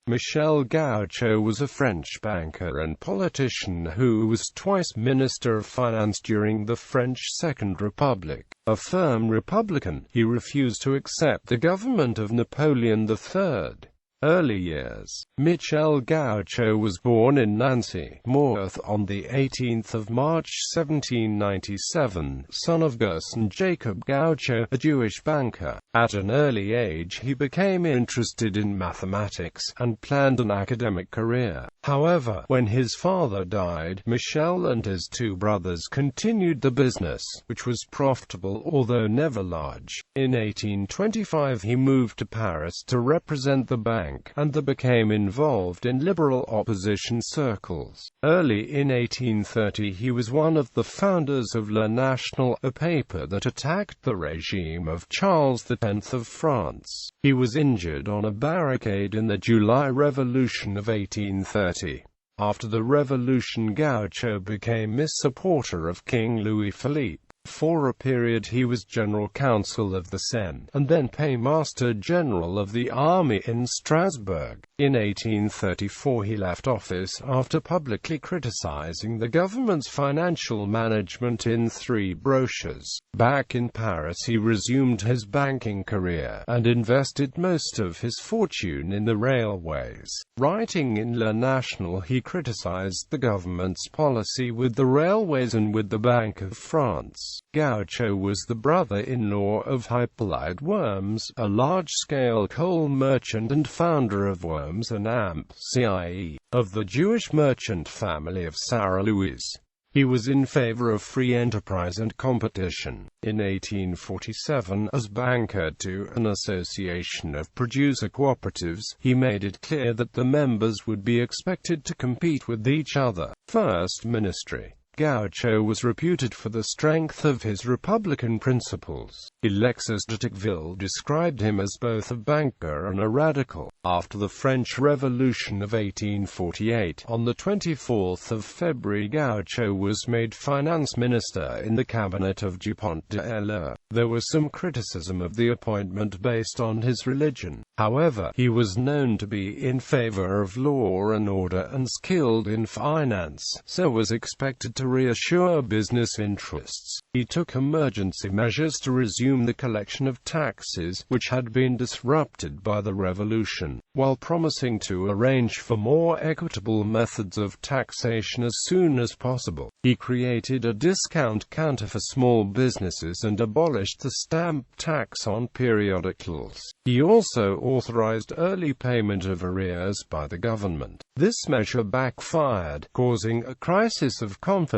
Michel Goudchaux was a French banker and politician who was twice Minister of Finance during the French Second Republic. A firm Republican, he refused to accept the government of Napoleon III. Early years. Michel Goudchaux was born in Nancy, Meurthe, on 18 March 1797, son of Gus and Jacob Goudchaux, a Jewish banker. At an early age he became interested in mathematics, and planned an academic career. However, when his father died, Michel and his two brothers continued the business, which was profitable although never large. In 1825 he moved to Paris to represent the bank, and became involved in liberal opposition circles. Early in 1830 he was one of the founders of Le National, a paper that attacked the regime of Charles X of France. He was injured on a barricade in the July Revolution of 1830. After the revolution, Goudchaux became a supporter of King Louis Philippe. For a period he was General Counsel of the Seine, and then Paymaster General of the Army in Strasbourg. In 1834 he left office after publicly criticizing the government's financial management in 3 brochures. Back in Paris he resumed his banking career, and invested most of his fortune in the railways. Writing in Le National, he criticized the government's policy with the railways and with the Bank of France. Goudchaux was the brother-in-law of Hippolyte Worms, a large-scale coal merchant and founder of Worms and Amp, CIE, of the Jewish merchant family of Sarah-Louise. He was in favor of free enterprise and competition. In 1847, as banker to an association of producer cooperatives, he made it clear that the members would be expected to compete with each other. First Ministry. Goudchaux was reputed for the strength of his republican principles. Alexis de Tocqueville described him as both a banker and a radical. After the French Revolution of 1848, on the 24th of February, Goudchaux was made finance minister in the cabinet of Dupont de l'Eure. There was some criticism of the appointment based on his religion. However, he was known to be in favor of law and order and skilled in finance, so was expected to reassure business interests. He took emergency measures to resume the collection of taxes, which had been disrupted by the revolution, while promising to arrange for more equitable methods of taxation as soon as possible. He created a discount counter for small businesses and abolished the stamp tax on periodicals. He also authorized early payment of arrears by the government. This measure backfired, causing a crisis of confidence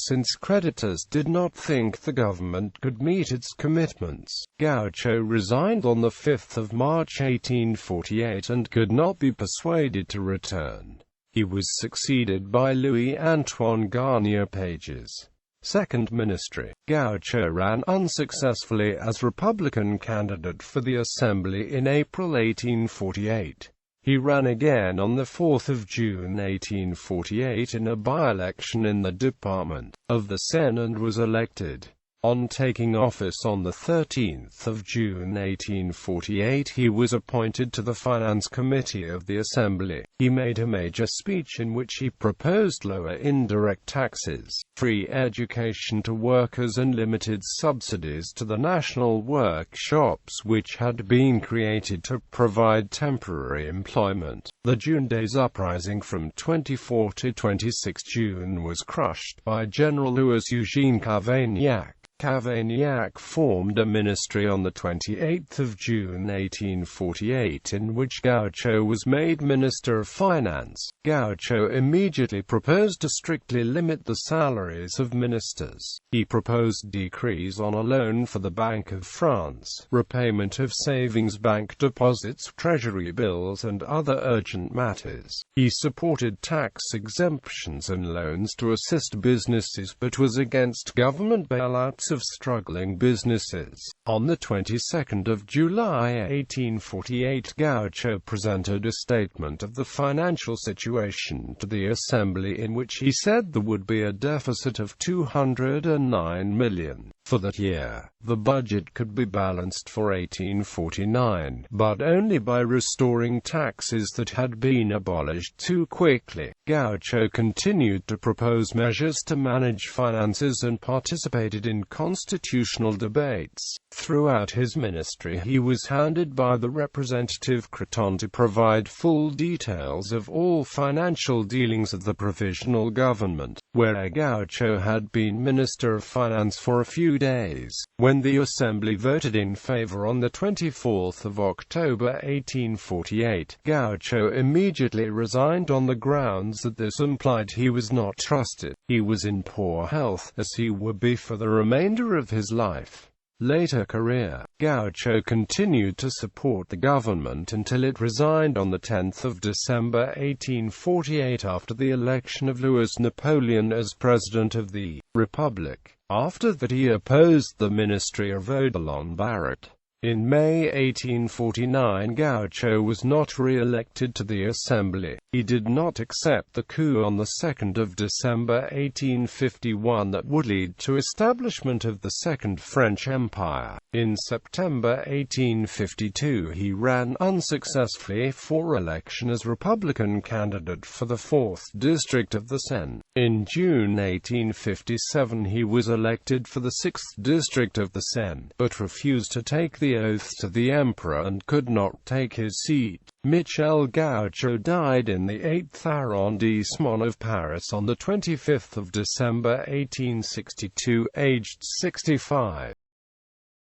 since creditors did not think the government could meet its commitments. Goudchaux resigned on 5 March 1848 and could not be persuaded to return. He was succeeded by Louis-Antoine Garnier-Pages. Second Ministry. Goudchaux ran unsuccessfully as Republican candidate for the Assembly in April 1848. He ran again on 4 June 1848 in a by-election in the department of the Seine and was elected. On taking office on 13 June 1848, he was appointed to the Finance Committee of the Assembly. He made a major speech in which he proposed lower indirect taxes, free education to workers and limited subsidies to the national workshops which had been created to provide temporary employment. The June Days uprising from 24 to 26 June was crushed by General Louis-Eugène Cavaignac. Cavaignac formed a ministry on 28 June 1848 in which Goudchaux was made Minister of Finance. Goudchaux immediately proposed to strictly limit the salaries of ministers. He proposed decrees on a loan for the Bank of France, repayment of savings bank deposits, treasury bills and other urgent matters. He supported tax exemptions and loans to assist businesses but was against government bailouts of struggling businesses. On the 22nd of July 1848, Goudchaux presented a statement of the financial situation to the Assembly in which he said there would be a deficit of 209 million. For that year, the budget could be balanced for 1849, but only by restoring taxes that had been abolished too quickly. Goudchaux continued to propose measures to manage finances and participated in constitutional debates. Throughout his ministry he was handed by the representative Creton to provide full details of all financial dealings of the provisional government, where Goudchaux had been Minister of Finance for a few days. When the Assembly voted in favor on the 24th of October 1848, Goudchaux immediately resigned on the grounds that this implied he was not trusted. He was in poor health, as he would be for the remainder of his life. Later career, Goudchaux continued to support the government until it resigned on 10 December 1848 after the election of Louis Napoleon as President of the Republic. After that he opposed the ministry of Odilon Barrett. In May 1849 Goudchaux was not re-elected to the Assembly. He did not accept the coup on 2 December 1851 that would lead to establishment of the Second French Empire. In September 1852 he ran unsuccessfully for election as Republican candidate for the 4th District of the Seine. In June 1857 he was elected for the 6th District of the Seine, but refused to take the oath to the Emperor and could not take his seat. Michel Goudchaux died in the 8th arrondissement of Paris on 25 December 1862, aged 65.